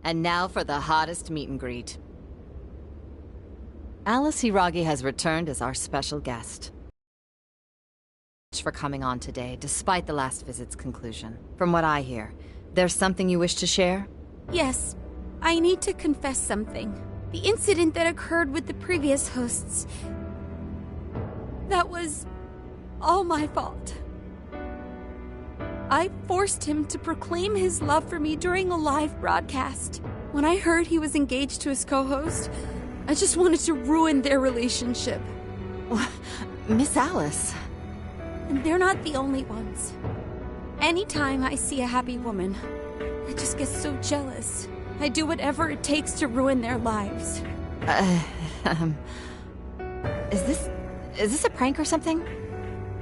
And now for the hottest meet and greet. Alice Hiiragi has returned as our special guest. For coming on today, despite the last visit's conclusion. From what I hear, there's something you wish to share? Yes. I need to confess something. The incident that occurred with the previous hosts. That was all my fault. I forced him to proclaim his love for me during a live broadcast. When I heard he was engaged to his co-host, I just wanted to ruin their relationship. Miss Alice. And they're not the only ones. Anytime I see a happy woman, I just get so jealous. I do whatever it takes to ruin their lives. Is this a prank or something?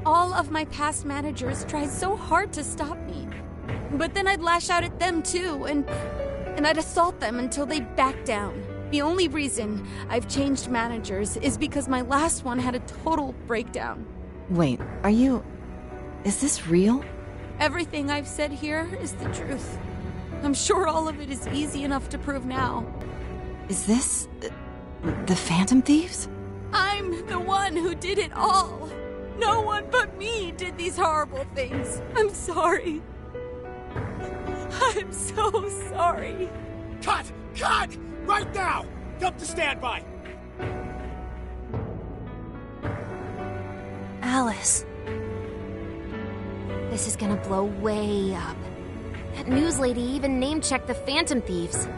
All of my past managers tried so hard to stop me. But then I'd lash out at them too, and I'd assault them until they backed down. The only reason I've changed managers is because my last one had a total breakdown. Wait, is this real? Everything I've said here is the truth. I'm sure all of it is easy enough to prove now. Is this the Phantom Thieves? I'm the one who did it all. No one but me did these horrible things. I'm sorry. I'm so sorry. Cut! Cut! Right now! Jump to standby! Alice. This is gonna blow way up. That news lady even name-checked the Phantom Thieves.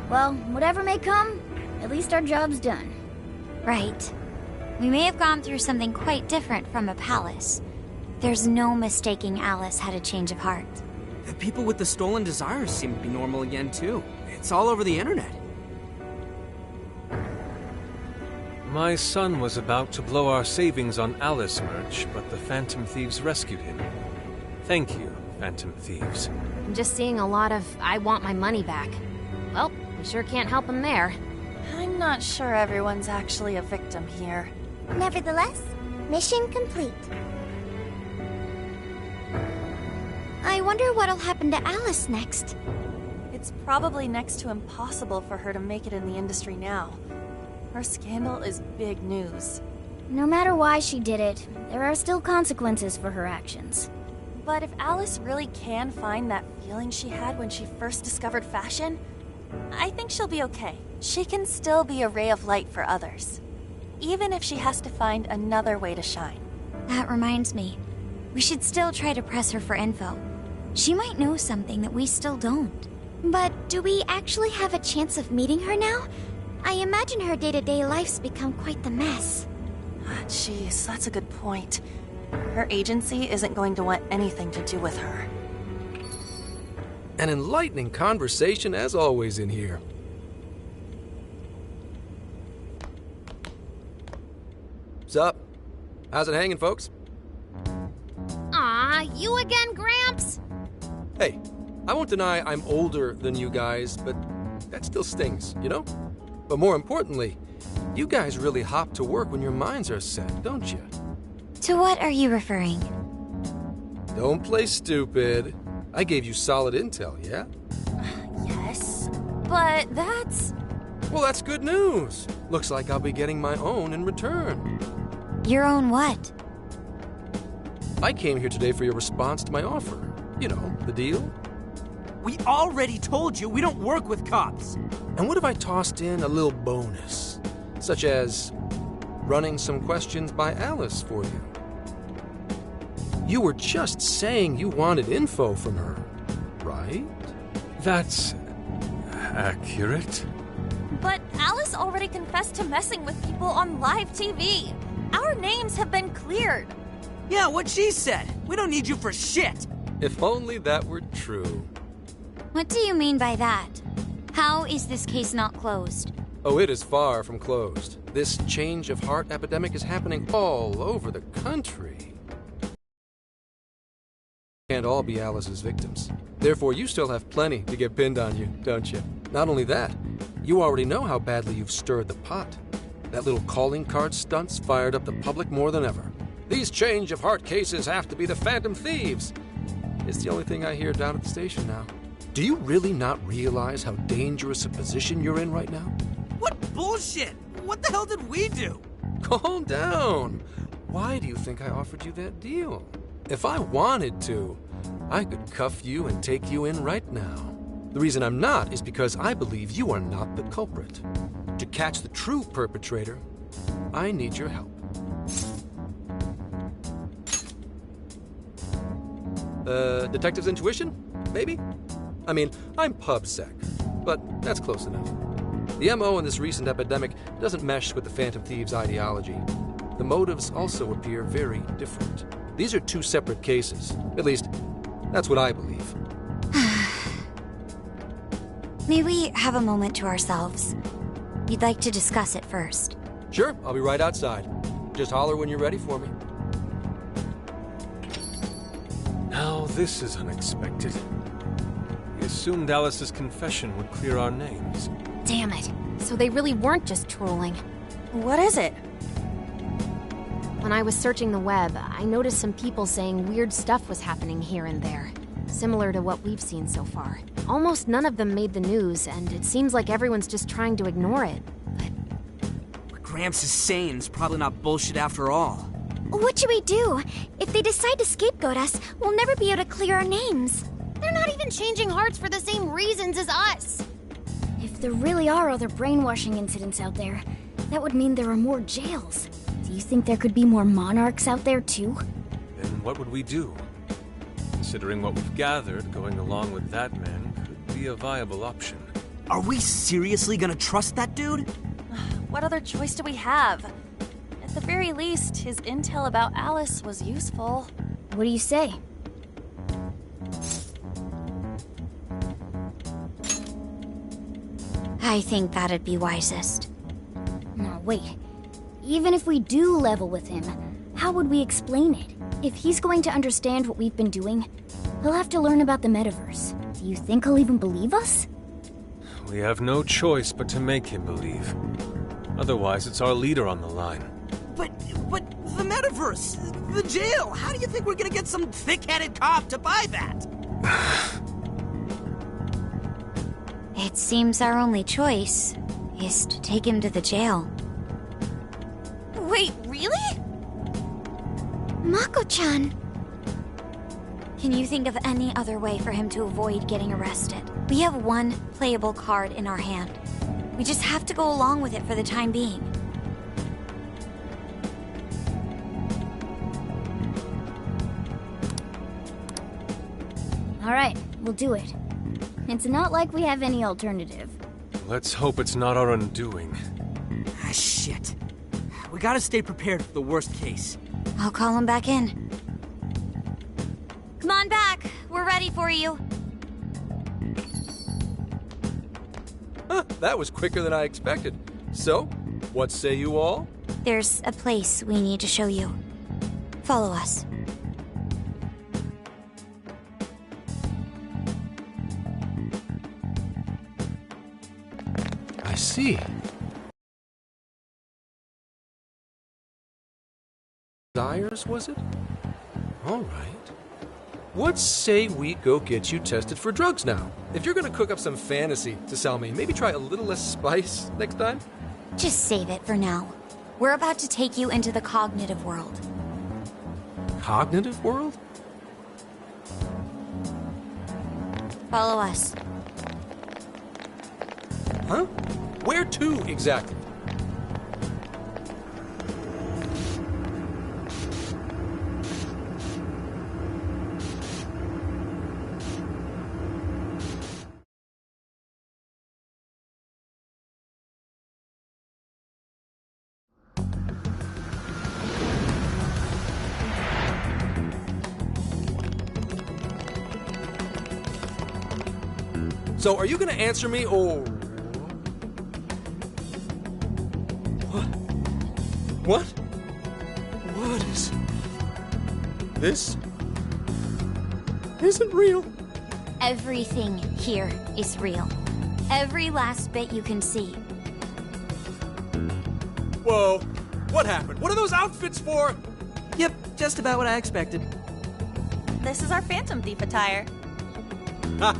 Well, whatever may come, at least our job's done. Right. We may have gone through something quite different from a palace. There's no mistaking Alice had a change of heart. The people with the stolen desires seem to be normal again, too. It's all over the internet. My son was about to blow our savings on Alice merch, but the Phantom Thieves rescued him. Thank you, Phantom Thieves. I'm just seeing a lot of, I want my money back. Well, we sure can't help him there. I'm not sure everyone's actually a victim here. Nevertheless, mission complete. I wonder what'll happen to Alice next. It's probably next to impossible for her to make it in the industry now. Her scandal is big news. No matter why she did it, there are still consequences for her actions. But if Alice really can find that feeling she had when she first discovered fashion, I think she'll be okay. She can still be a ray of light for others, even if she has to find another way to shine. That reminds me, we should still try to press her for info. She might know something that we still don't. But do we actually have a chance of meeting her now? I imagine her day-to-day life's become quite the mess. Jeez, that's a good point. Her agency isn't going to want anything to do with her. An enlightening conversation as always in here. Sup? How's it hanging, folks? Aw, you again, Gramps? Hey, I won't deny I'm older than you guys, but that still stings, you know? But more importantly, you guys really hop to work when your minds are set, don't you? To what are you referring? Don't play stupid. I gave you solid intel, yeah? Yes, but that's... Well, that's good news. Looks like I'll be getting my own in return. Your own what? I came here today for your response to my offer. You know, the deal. We already told you we don't work with cops. And what if I tossed in a little bonus? Such as running some questions by Alice for you. You were just saying you wanted info from her, right? That's accurate. But Alice already confessed to messing with people on live TV. Our names have been cleared. Yeah, what she said. We don't need you for shit. If only that were true. What do you mean by that? How is this case not closed? Oh, it is far from closed. This change of heart epidemic is happening all over the country. Can't all be Alice's victims. Therefore, you still have plenty to get pinned on you, don't you? Not only that, you already know how badly you've stirred the pot. That little calling card stunt's fired up the public more than ever. These change of heart cases have to be the Phantom Thieves. It's the only thing I hear down at the station now. Do you really not realize how dangerous a position you're in right now? What bullshit? What the hell did we do? Calm down. Why do you think I offered you that deal? If I wanted to, I could cuff you and take you in right now. The reason I'm not is because I believe you are not the culprit. To catch the true perpetrator, I need your help. Detective's intuition? Maybe? I mean, I'm PubSec, but that's close enough. The MO in this recent epidemic doesn't mesh with the Phantom Thieves' ideology. The motives also appear very different. These are two separate cases. At least, that's what I believe. May we have a moment to ourselves? We'd like to discuss it first. Sure, I'll be right outside. Just holler when you're ready for me. Now this is unexpected. We assumed Alice's confession would clear our names. Damn it. So they really weren't just trolling. What is it? When I was searching the web, I noticed some people saying weird stuff was happening here and there. Similar to what we've seen so far. Almost none of them made the news, and it seems like everyone's just trying to ignore it. What Gramps is saying is probably not bullshit after all. What should we do? If they decide to scapegoat us, we'll never be able to clear our names. They're not even changing hearts for the same reasons as us! If there really are other brainwashing incidents out there, that would mean there are more jails. Do you think there could be more monarchs out there too? Then what would we do? Considering what we've gathered, going along with that man could be a viable option. Are we seriously gonna trust that dude? What other choice do we have? At the very least, his intel about Alice was useful. What do you say? I think that'd be wisest. No, wait. Even if we do level with him, how would we explain it? If he's going to understand what we've been doing, he'll have to learn about the metaverse. Do you think he'll even believe us? We have no choice but to make him believe. Otherwise, it's our leader on the line. But the metaverse, the jail, how do you think we're gonna get some thick-headed cop to buy that? It seems our only choice is to take him to the jail. Wait, really? Mako-chan! Can you think of any other way for him to avoid getting arrested? We have one playable card in our hand. We just have to go along with it for the time being. Alright, we'll do it. It's not like we have any alternative. Let's hope it's not our undoing. Ah, shit. We gotta stay prepared for the worst case. I'll call him back in. Come on back. We're ready for you. Huh, that was quicker than I expected. So, what say you all? There's a place we need to show you. Follow us. I see. Desires, was it? All right. What say we go get you tested for drugs now? If you're gonna cook up some fantasy to sell me, maybe try a little less spice next time? Just save it for now. We're about to take you into the cognitive world. Cognitive world? Follow us. Huh? Where to, exactly? So, are you gonna answer me, or... What? What is... This... isn't real. Everything here is real. Every last bit you can see. Whoa. What happened? What are those outfits for? Yep, just about what I expected. This is our Phantom Thief attire. Ha!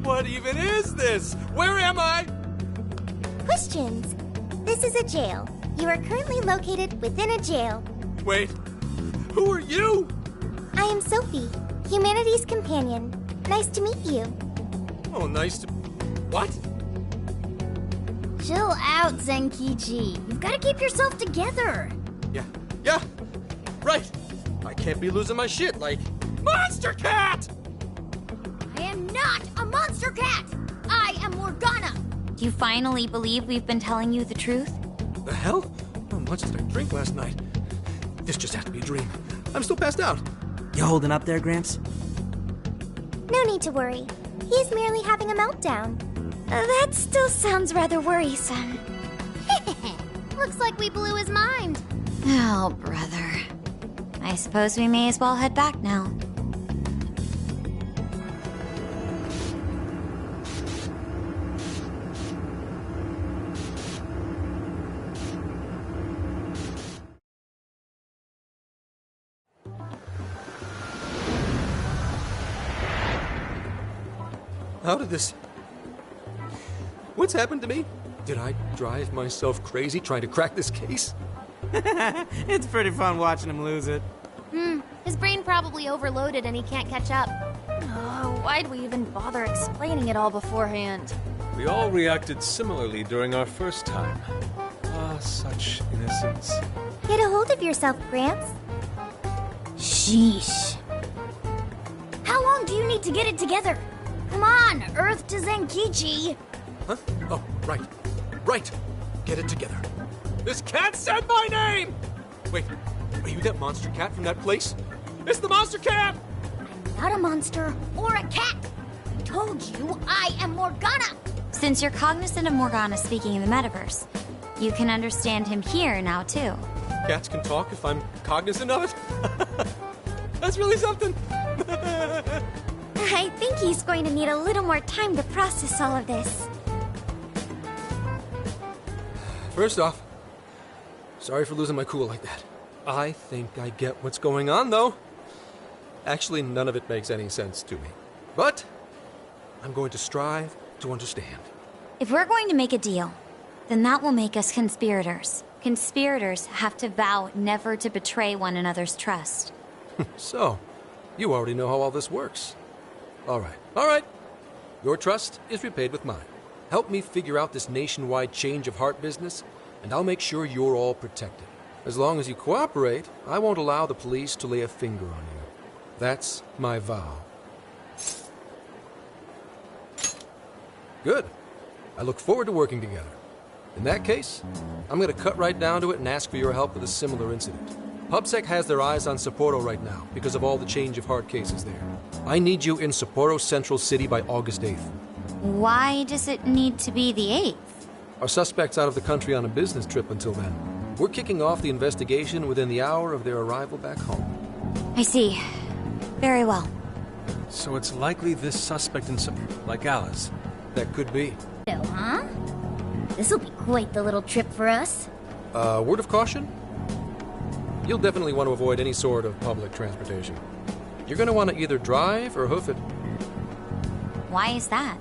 What even is this? Where am I? Questions. This is a jail. You are currently located within a jail. Wait, who are you? I am Sophie, humanity's companion. Nice to meet you. Oh, nice to... What? Chill out, Zenkichi. You've got to keep yourself together. Yeah, right. I can't be losing my shit like... Monster Cat! I am not a monster cat! I am Morgana! You finally believe we've been telling you the truth? The hell? How much did I drink last night? This just had to be a dream. I'm still passed out. You holding up there, Gramps? No need to worry. He is merely having a meltdown. That still sounds rather worrisome. Looks like we blew his mind. Oh, brother. I suppose we may as well head back now. How did this... What's happened to me? Did I drive myself crazy trying to crack this case? It's pretty fun watching him lose it. His brain probably overloaded and he can't catch up. Oh, why'd we even bother explaining it all beforehand? We all reacted similarly during our first time. Ah, such innocence. Get a hold of yourself, Gramps. Sheesh. How long do you need to get it together? Come on, Earth to Zenkichi. Huh? Oh, right. Right. Get it together. This cat said my name! Wait, are you that monster cat from that place? It's the monster cat! I'm not a monster or a cat. I told you I am Morgana. Since you're cognizant of Morgana speaking in the metaverse, you can understand him here now, too. Cats can talk if I'm cognizant of it? That's really something. I think he's going to need a little more time to process all of this. First off, sorry for losing my cool like that. I think I get what's going on, though. Actually, none of it makes any sense to me. But I'm going to strive to understand. If we're going to make a deal, then that will make us conspirators. Conspirators have to vow never to betray one another's trust. So, you already know how all this works. All right. Your trust is repaid with mine. Help me figure out this nationwide change of heart business, and I'll make sure you're all protected. As long as you cooperate, I won't allow the police to lay a finger on you. That's my vow. Good. I look forward to working together. In that case, I'm going to cut right down to it and ask for your help with a similar incident. PubSec has their eyes on Sapporo right now because of all the change of heart cases there. I need you in Sapporo Central City by August 8th. Why does it need to be the 8th? Our suspect's out of the country on a business trip until then. We're kicking off the investigation within the hour of their arrival back home. I see. Very well. So it's likely this suspect in like Alice. That could be. So, huh? This'll be quite the little trip for us. Word of caution? You'll definitely want to avoid any sort of public transportation. You're going to want to either drive or hoof it. Why is that?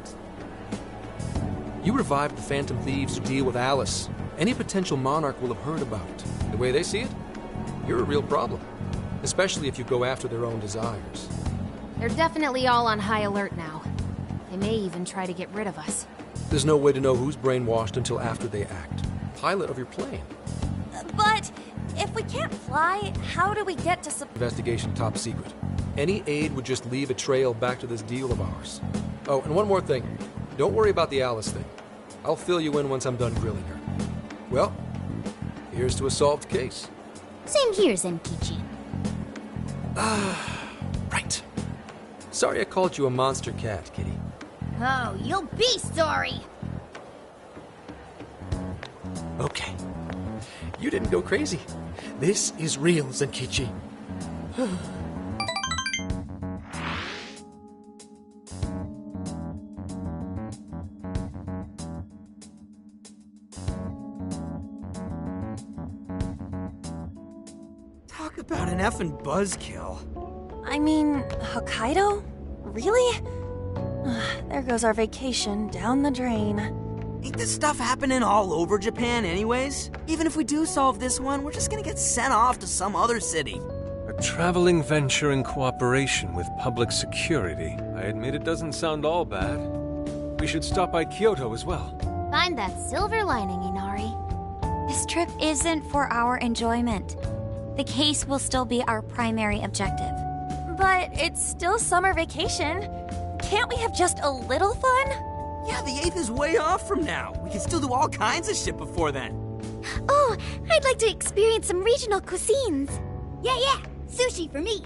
You revived the Phantom Thieves' deal with Alice. Any potential monarch will have heard about it. The way they see it, you're a real problem. Especially if you go after their own desires. They're definitely all on high alert now. They may even try to get rid of us. There's no way to know who's brainwashed until after they act. Pilot of your plane. But if we can't fly, how do we get to Investigation top secret. Any aid would just leave a trail back to this deal of ours. Oh, and one more thing. Don't worry about the Alice thing. I'll fill you in once I'm done grilling her. Well, here's to a solved case. Same here, Zenkichi. Right. Sorry I called you a monster cat, kitty. Oh, you'll be sorry! Okay. You didn't go crazy. This is real, Zenkichi. Talk about an effing buzzkill. I mean, Hokkaido? Really? There goes our vacation down the drain. Ain't this stuff happening all over Japan anyways? Even if we do solve this one, we're just gonna get sent off to some other city. A traveling venture in cooperation with public security. I admit it doesn't sound all bad. We should stop by Kyoto as well. Find that silver lining, Inari. This trip isn't for our enjoyment. The case will still be our primary objective. But it's still summer vacation. Can't we have just a little fun? Yeah, the 8th is way off from now. We can still do all kinds of shit before then. Oh, I'd like to experience some regional cuisines. Yeah, sushi for me.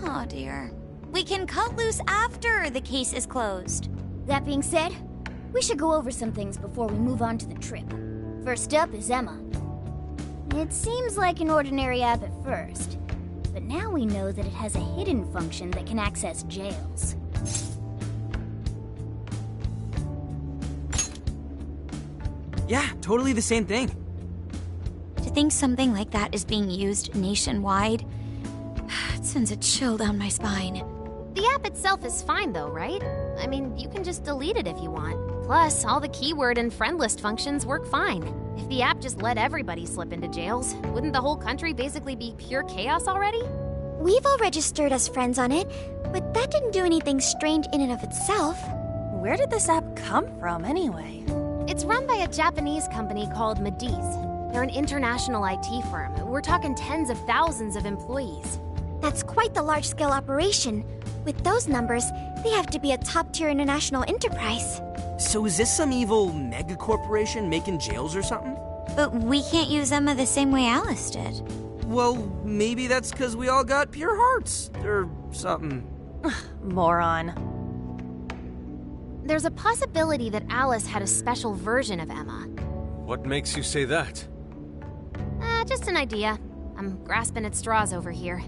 Oh dear. We can cut loose after the case is closed. That being said, we should go over some things before we move on to the trip. First up is Emma. It seems like an ordinary app at first, but now we know that it has a hidden function that can access jails. Yeah, totally the same thing. To think something like that is being used nationwide, it sends a chill down my spine. The app itself is fine though, right? I mean, you can just delete it if you want. Plus, all the keyword and friend list functions work fine. If the app just let everybody slip into jails, wouldn't the whole country basically be pure chaos already? We've all registered as friends on it, but that didn't do anything strange in and of itself. Where did this app come from, anyway? It's run by a Japanese company called Mediz. They're an international IT firm. We're talking tens of thousands of employees. That's quite the large-scale operation. With those numbers, they have to be a top-tier international enterprise. So is this some evil mega corporation making jails or something? But we can't use Emma the same way Alice did. Well, maybe that's because we all got pure hearts, or something. Moron. There's a possibility that Alice had a special version of Emma. What makes you say that? Just an idea. I'm grasping at straws over here.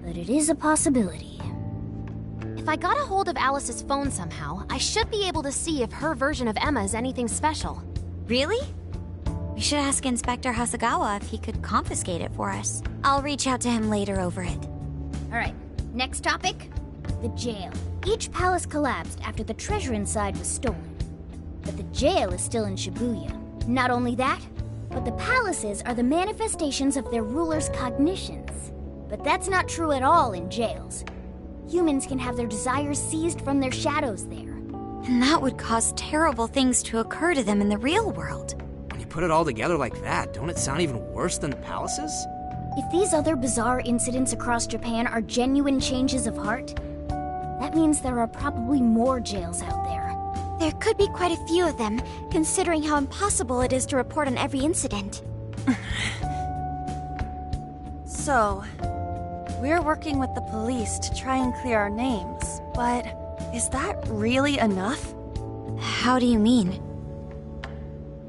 But it is a possibility. If I got a hold of Alice's phone somehow, I should be able to see if her version of Emma is anything special. Really? We should ask Inspector Hasagawa if he could confiscate it for us. I'll reach out to him later over it. Alright, next topic. The jail. Each palace collapsed after the treasure inside was stolen. But the jail is still in Shibuya. Not only that, but the palaces are the manifestations of their rulers' cognitions. But that's not true at all in jails. Humans can have their desires seized from their shadows there. And that would cause terrible things to occur to them in the real world. When you put it all together like that, don't it sound even worse than the palaces? If these other bizarre incidents across Japan are genuine changes of heart, that means there are probably more jails out there. There could be quite a few of them, considering how impossible it is to report on every incident. So, we're working with the police to try and clear our names, but is that really enough? How do you mean?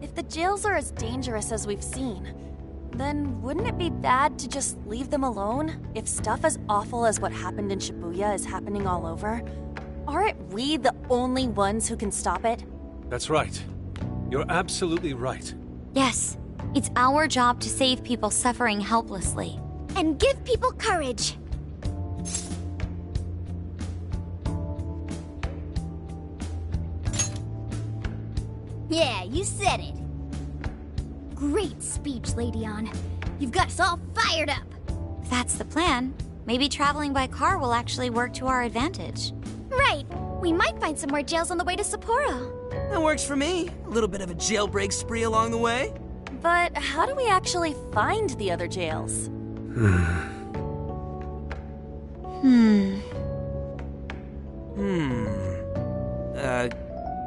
If the jails are as dangerous as we've seen, then wouldn't it be bad to just leave them alone if stuff as awful as what happened in Shibuya is happening all over? Aren't we the only ones who can stop it? That's right. You're absolutely right. Yes, it's our job to save people suffering helplessly. And give people courage. Yeah, you said it. Great speech, Lady Ann. You've got us all fired up. If that's the plan, maybe traveling by car will actually work to our advantage. Right. We might find some more jails on the way to Sapporo. That works for me. A little bit of a jailbreak spree along the way. But how do we actually find the other jails?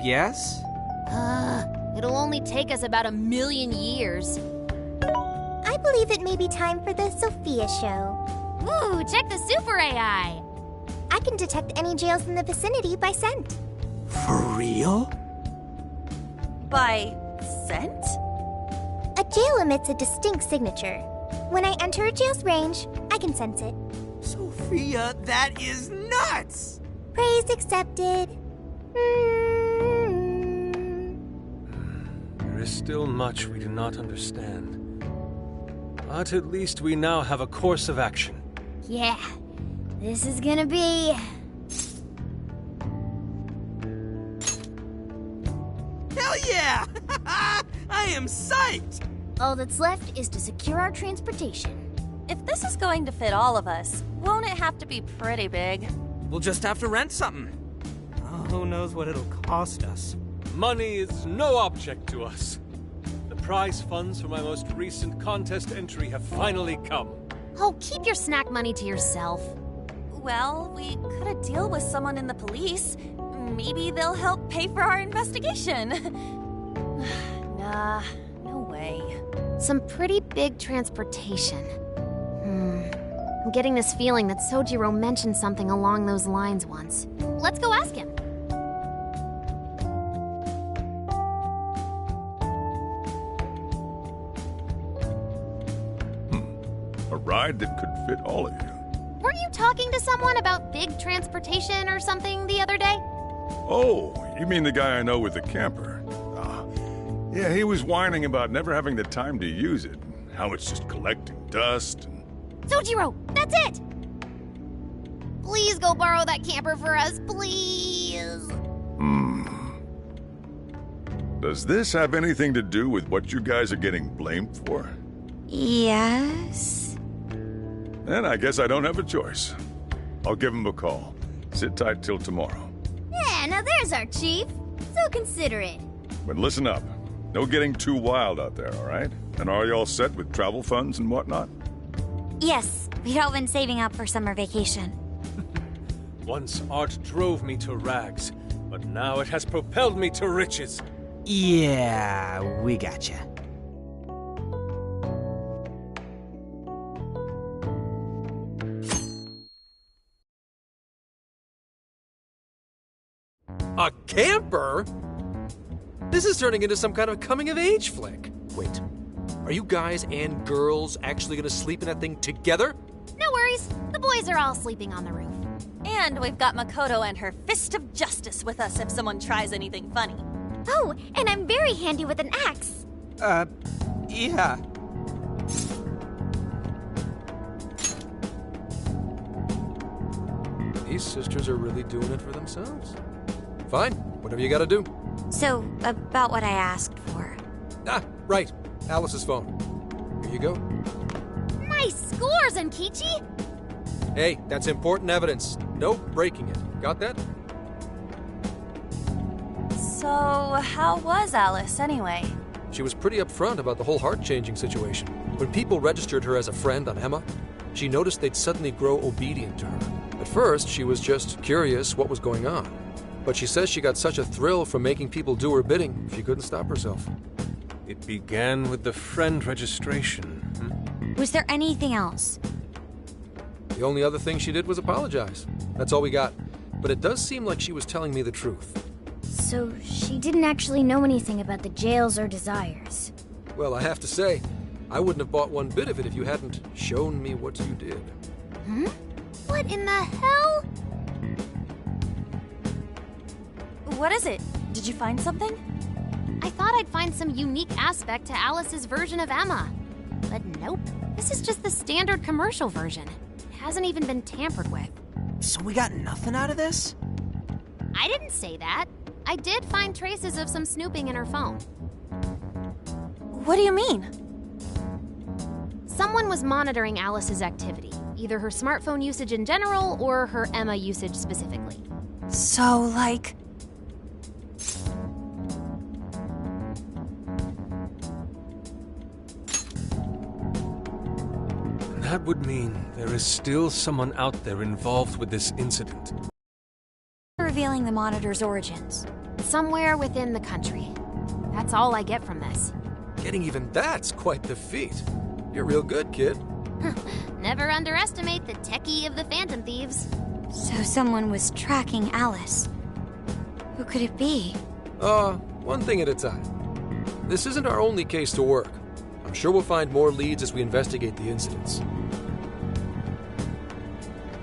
Guess? It'll only take us about 1,000,000 years. I believe it may be time for the Sophia show. Ooh, check the super AI! I can detect any jails in the vicinity by scent. For real? By scent? A jail emits a distinct signature. When I enter a jail's range, I can sense it. Sophia, that is nuts! Praise accepted. There is still much we do not understand. But at least we now have a course of action. Yeah, this is gonna be... Hell yeah! I am psyched! All that's left is to secure our transportation. If this is going to fit all of us, won't it have to be pretty big? We'll just have to rent something. Oh, who knows what it'll cost us. Money is no object to us. The prize funds for my most recent contest entry have finally come. Oh, keep your snack money to yourself. Well, we cut a deal with someone in the police. Maybe they'll help pay for our investigation. Nah, no way. Some pretty big transportation. I'm getting this feeling that Sojiro mentioned something along those lines once. Let's go ask him. A ride that could fit all of you. Weren't you talking to someone about big transportation or something the other day? Oh, you mean the guy I know with the camper? Yeah, he was whining about never having the time to use it. How it's just collecting dust and... Sojiro, that's it! Please go borrow that camper for us, please. Does this have anything to do with what you guys are getting blamed for? Yes. Then I guess I don't have a choice. I'll give him a call. Sit tight till tomorrow. Yeah, now there's our chief. So considerate. But listen up. No getting too wild out there, all right? And are you all set with travel funds and whatnot? Yes, we'd all been saving up for summer vacation. Once art drove me to rags, but now it has propelled me to riches. Yeah, we gotcha. A camper? This is turning into some kind of coming-of-age flick. Wait, are you guys and girls actually gonna sleep in that thing together? No worries. The boys are all sleeping on the roof. And we've got Makoto and her Fist of Justice with us if someone tries anything funny. Oh, and I'm very handy with an axe. Yeah. These sisters are really doing it for themselves. Fine, whatever you gotta do. So, about what I asked for. Ah, right. Alice's phone. Here you go. Nice scores, Enkichi! Hey, that's important evidence. No breaking it. Got that? So, how was Alice anyway? She was pretty upfront about the whole heart-changing situation. When people registered her as a friend on Emma, she noticed they'd suddenly grow obedient to her. At first, she was just curious what was going on. But she says she got such a thrill from making people do her bidding, she couldn't stop herself. It began with the friend registration. Was there anything else? The only other thing she did was apologize. That's all we got. But it does seem like she was telling me the truth. So she didn't actually know anything about the jails or desires. Well, I have to say, I wouldn't have bought one bit of it if you hadn't shown me what you did. What in the hell? What is it? Did you find something? I thought I'd find some unique aspect to Alice's version of Emma. But nope. This is just the standard commercial version. It hasn't even been tampered with. So we got nothing out of this? I didn't say that. I did find traces of some snooping in her phone. What do you mean? Someone was monitoring Alice's activity, either her smartphone usage in general or her Emma usage specifically. So, like... That would mean there is still someone out there involved with this incident. Revealing the monitor's origins. Somewhere within the country. That's all I get from this. Getting even that's quite the feat. You're real good, kid. Never underestimate the techie of the Phantom Thieves. So someone was tracking Alice. Who could it be? One thing at a time. This isn't our only case to work. I'm sure we'll find more leads as we investigate the incidents.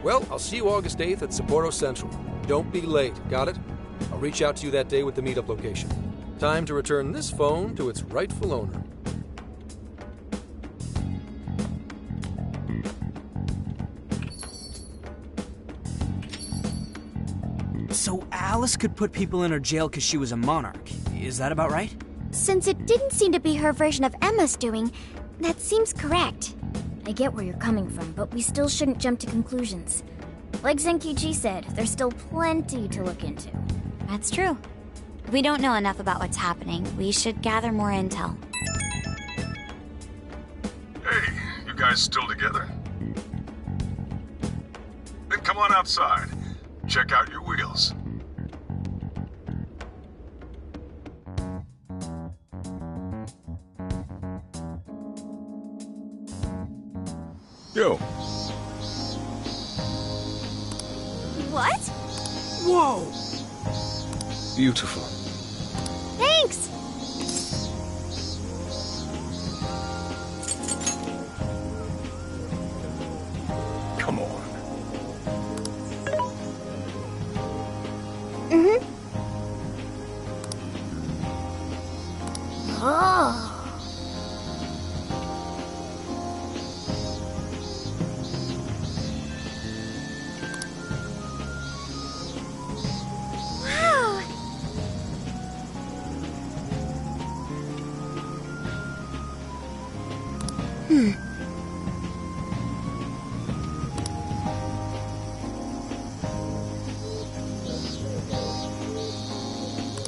Well, I'll see you August 8th at Sapporo Central. Don't be late, got it? I'll reach out to you that day with the meetup location. Time to return this phone to its rightful owner. So Alice could put people in her jail because she was a monarch. Is that about right? Since it didn't seem to be her version of Emma's doing, that seems correct. I get where you're coming from, but we still shouldn't jump to conclusions. Like Zenkichi said, there's still plenty to look into. That's true. We don't know enough about what's happening. We should gather more intel. Hey, you guys still together? Then come on outside. Check out your wheels. Yo. What? Whoa! Beautiful. Thanks! Come on. Oh.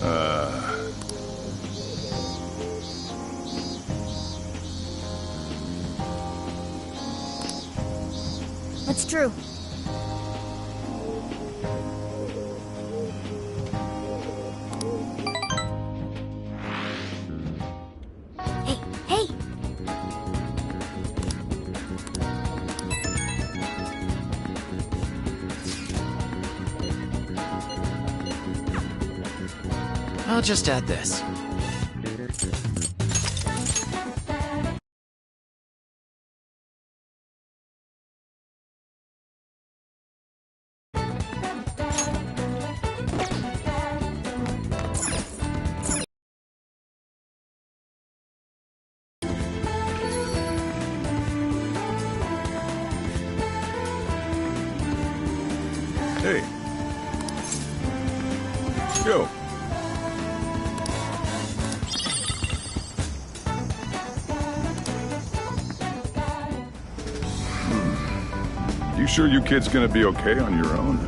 Wow. That's true. Hey, hey! I'll just add this. Hey. Yo. You sure you kids gonna be okay on your own?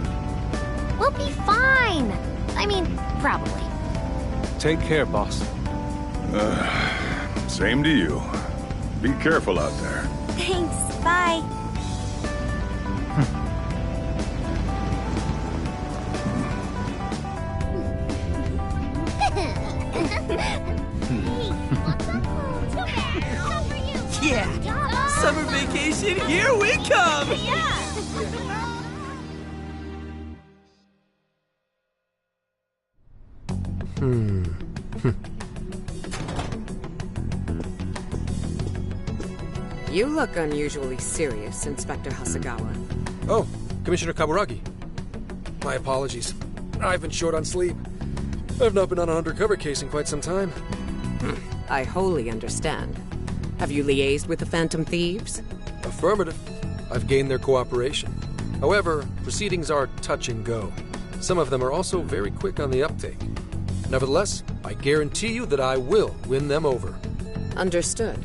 We'll be fine! I mean, probably. Take care, boss. Same to you. Be careful out there. Thanks. Bye. Yeah! Summer vacation, here we come! You look unusually serious, Inspector Hasegawa. Oh, Commissioner Kaburagi. My apologies. I've been short on sleep. I've not been on an undercover case in quite some time. I wholly understand. Have you liaised with the Phantom Thieves? Affirmative. I've gained their cooperation. However, proceedings are touch and go. Some of them are also very quick on the uptake. Nevertheless, I guarantee you that I will win them over. Understood.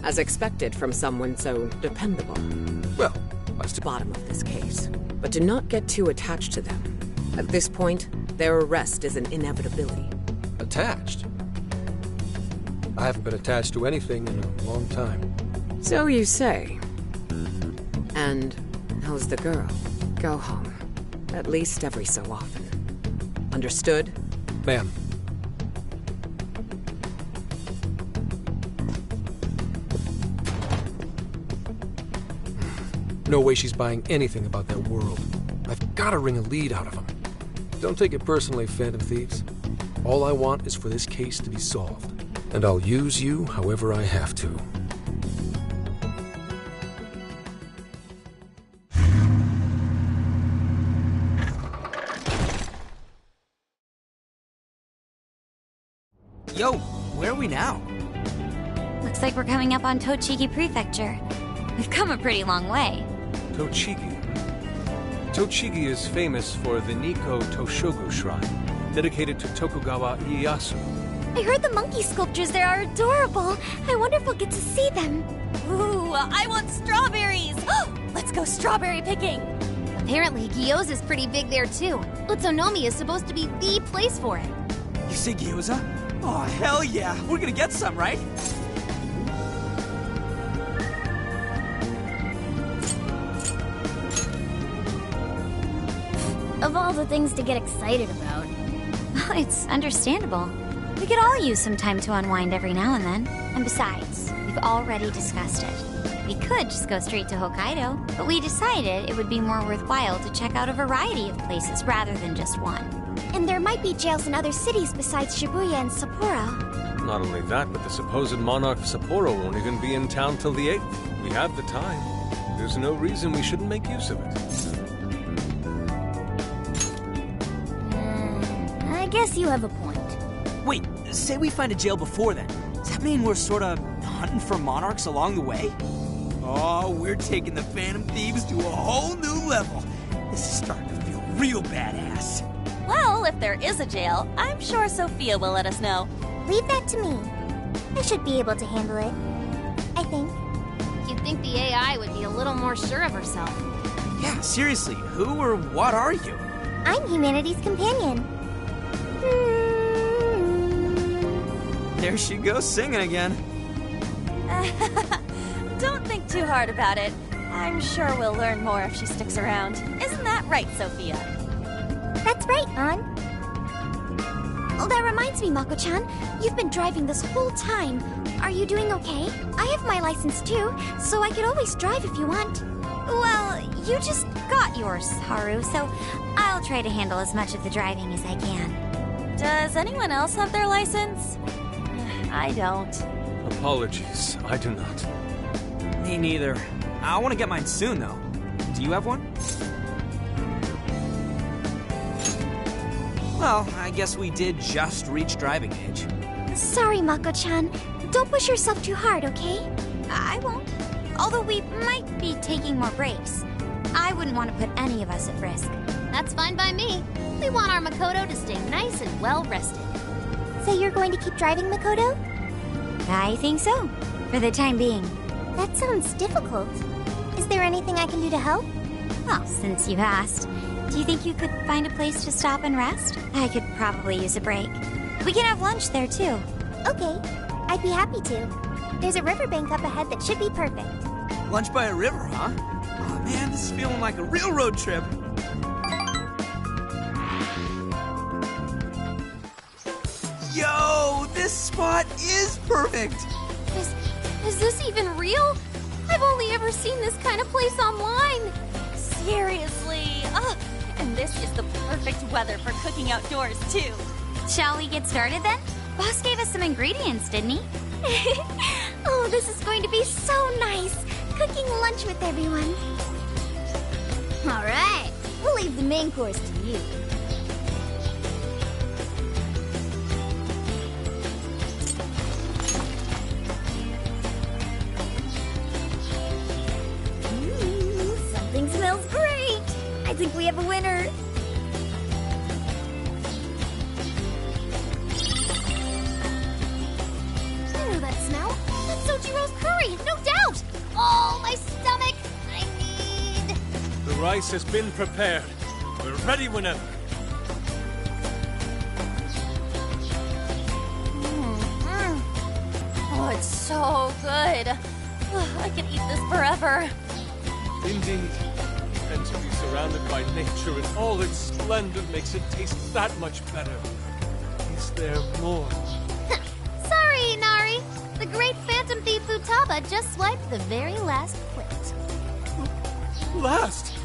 As expected from someone so dependable. Well, bottom of this case. But do not get too attached to them. At this point, their arrest is an inevitability. Attached? I haven't been attached to anything in a long time. So you say. And how's the girl? Go home. At least every so often. Understood? Ma'am. No way she's buying anything about that world. I've got to wring a lead out of him. Don't take it personally, Phantom Thieves. All I want is for this case to be solved. And I'll use you however I have to. Yo, where are we now? Looks like we're coming up on Tochigi Prefecture. We've come a pretty long way. Tochigi. Tochigi is famous for the Nikko Toshogu Shrine, dedicated to Tokugawa Ieyasu. I heard the monkey sculptures there are adorable. I wonder if we'll get to see them. Ooh, I want strawberries! Let's go strawberry picking! Apparently, gyoza's pretty big there too. Utsunomi is supposed to be the place for it. You say gyoza? Oh, hell yeah! We're gonna get some, right? Of all the things to get excited about. It's understandable. We could all use some time to unwind every now and then. And besides, we've already discussed it. We could just go straight to Hokkaido, but we decided it would be more worthwhile to check out a variety of places rather than just one. And there might be jails in other cities besides Shibuya and Sapporo. Not only that, but the supposed monarch of Sapporo won't even be in town till the 8th. We have the time. There's no reason we shouldn't make use of it. I guess you have a point. Wait, say we find a jail before then. Does that mean we're sorta hunting for monarchs along the way? Oh, we're taking the Phantom Thieves to a whole new level. This is starting to feel real badass. Well, if there is a jail, I'm sure Sophia will let us know. Leave that to me. I should be able to handle it. I think. You'd think the AI would be a little more sure of herself. Yeah, seriously, who or what are you? I'm humanity's companion. There she goes singing again. Don't think too hard about it. I'm sure we'll learn more if she sticks around. Isn't that right, Sophia? That's right, An. Oh, that reminds me, Mako-chan. You've been driving this whole time. Are you doing okay? I have my license too, so I could always drive if you want. Well, you just got yours, Haru, so I'll try to handle as much of the driving as I can. Does anyone else have their license? I don't. Apologies, I do not. Me neither. I want to get mine soon, though. Do you have one? Well, I guess we did just reach driving age. Sorry, Mako-chan. Don't push yourself too hard, okay? I won't. Although we might be taking more breaks. I wouldn't want to put any of us at risk. That's fine by me. We want our Makoto to stay nice and well rested. So you're going to keep driving, Makoto? I think so. For the time being. That sounds difficult. Is there anything I can do to help? Well, since you've asked, do you think you could find a place to stop and rest? I could probably use a break. We can have lunch there, too. Okay, I'd be happy to. There's a riverbank up ahead that should be perfect. Lunch by a river, huh? Oh man, this is feeling like a real road trip. Yo, this spot is perfect! Is this even real? I've only ever seen this kind of place online. Seriously? Ugh. And this is the perfect weather for cooking outdoors, too. Shall we get started then? Boss gave us some ingredients, didn't he? Oh, this is going to be so nice. Cooking lunch with everyone. All right, we'll leave the main course to you. Something smells great. I think we have a winner. I know that smell. That's Sojiro's curry, no doubt. Oh, my stomach. I need... The rice has been prepared. We're ready whenever. Oh, it's so good. I could eat this forever. Indeed. And to be surrounded by nature in all its splendor makes it taste that much better. Is there more? Sorry, Inari. The great Phantom Thief Futaba just swiped the very last plate. Last!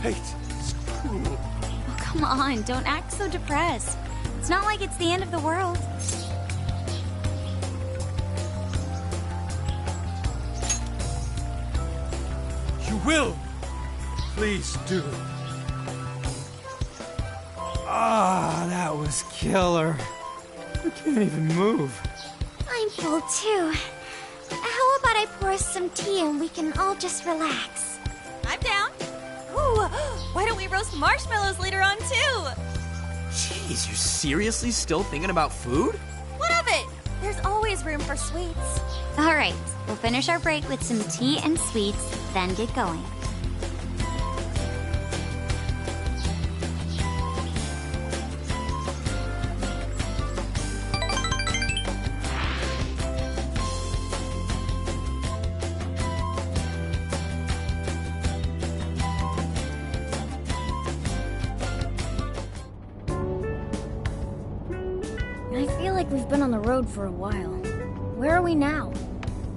Fate is cruel. Oh, come on, don't act so depressed. It's not like it's the end of the world. You will! Please do. Ah, that was killer. I can't even move. I'm full too. How about I pour us some tea and we can all just relax? I'm down. Ooh, why don't we roast marshmallows later on too? Jeez, you're seriously still thinking about food? What of it? There's always room for sweets. All right, we'll finish our break with some tea and sweets, then get going. I feel like we've been on the road for a while. Where are we now?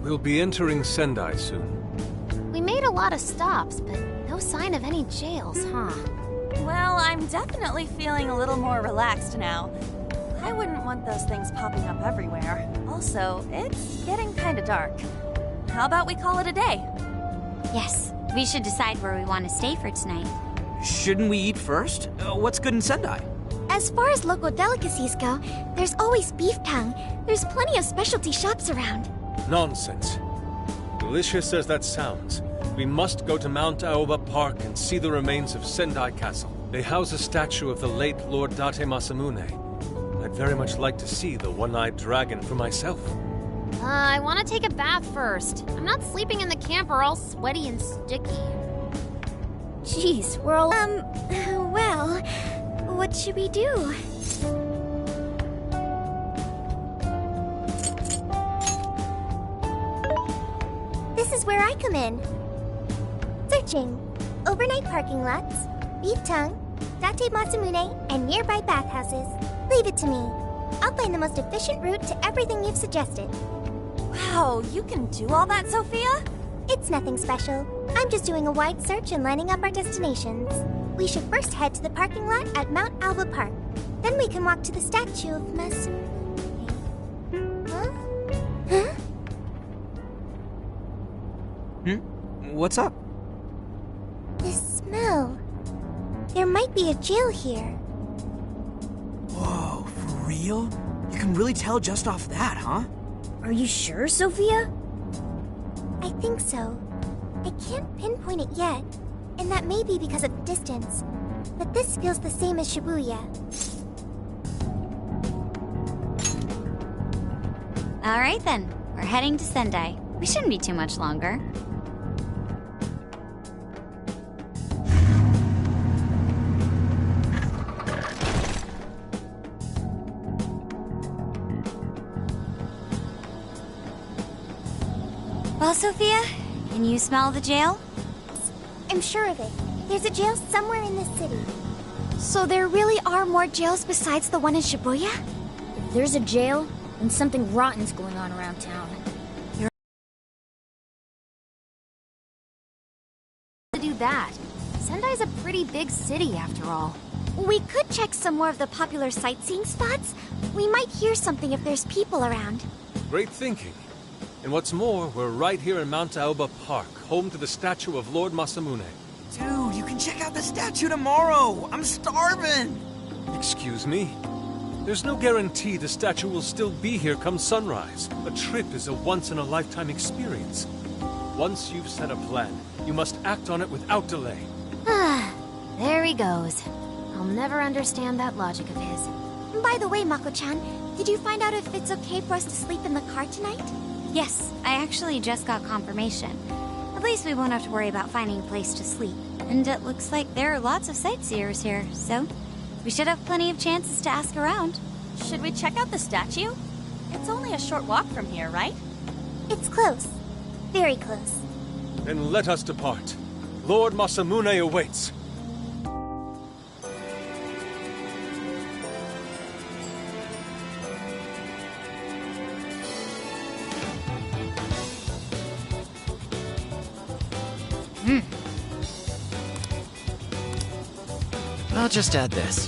We'll be entering Sendai soon. We made a lot of stops, but no sign of any jails, huh? Well, I'm definitely feeling a little more relaxed now. I wouldn't want those things popping up everywhere. Also, it's getting kinda dark. How about we call it a day? Yes, we should decide where we want to stay for tonight. Shouldn't we eat first? What's good in Sendai? As far as local delicacies go, there's always beef tongue. There's plenty of specialty shops around. Nonsense. Delicious as that sounds, we must go to Mount Aoba Park and see the remains of Sendai Castle. They house a statue of the late Lord Date Masamune. I'd very much like to see the one-eyed dragon for myself. I want to take a bath first. I'm not sleeping in the camper all sweaty and sticky. Jeez, we're all... Well, what should we do? This is where I come in. Searching. Overnight parking lots, beef tongue, Date Masamune, and nearby bathhouses. Leave it to me. I'll find the most efficient route to everything you've suggested. Wow, you can do all that, Sophia? It's nothing special. I'm just doing a wide search and lining up our destinations. We should first head to the parking lot at Mount Aoba Park. Then we can walk to the statue of Masamune. Huh? Huh? What's up? This smell. There might be a jail here. Whoa, for real? You can really tell just off that, huh? Are you sure, Sophia? I think so. I can't pinpoint it yet, and that may be because of the distance. But this feels the same as Shibuya. All right then, we're heading to Sendai. We shouldn't be too much longer. Well, Sophia, can you smell the jail? I'm sure of it. There's a jail somewhere in this city. So there really are more jails besides the one in Shibuya? If there's a jail, then something rotten's going on around town. To do that. Sendai's a pretty big city, after all. We could check some more of the popular sightseeing spots. We might hear something if there's people around. Great thinking. And what's more, we're right here in Mount Aoba Park, home to the statue of Lord Masamune. Dude, you can check out the statue tomorrow! I'm starving! Excuse me? There's no guarantee the statue will still be here come sunrise. A trip is a once-in-a-lifetime experience. Once you've set a plan, you must act on it without delay. There he goes. I'll never understand that logic of his. By the way, Mako-chan, did you find out if it's okay for us to sleep in the car tonight? Yes, I actually just got confirmation. At least we won't have to worry about finding a place to sleep. And it looks like there are lots of sightseers here, so we should have plenty of chances to ask around. Should we check out the statue? It's only a short walk from here, right? It's close. Very close. Then let us depart. Lord Masamune awaits. I'll just add this.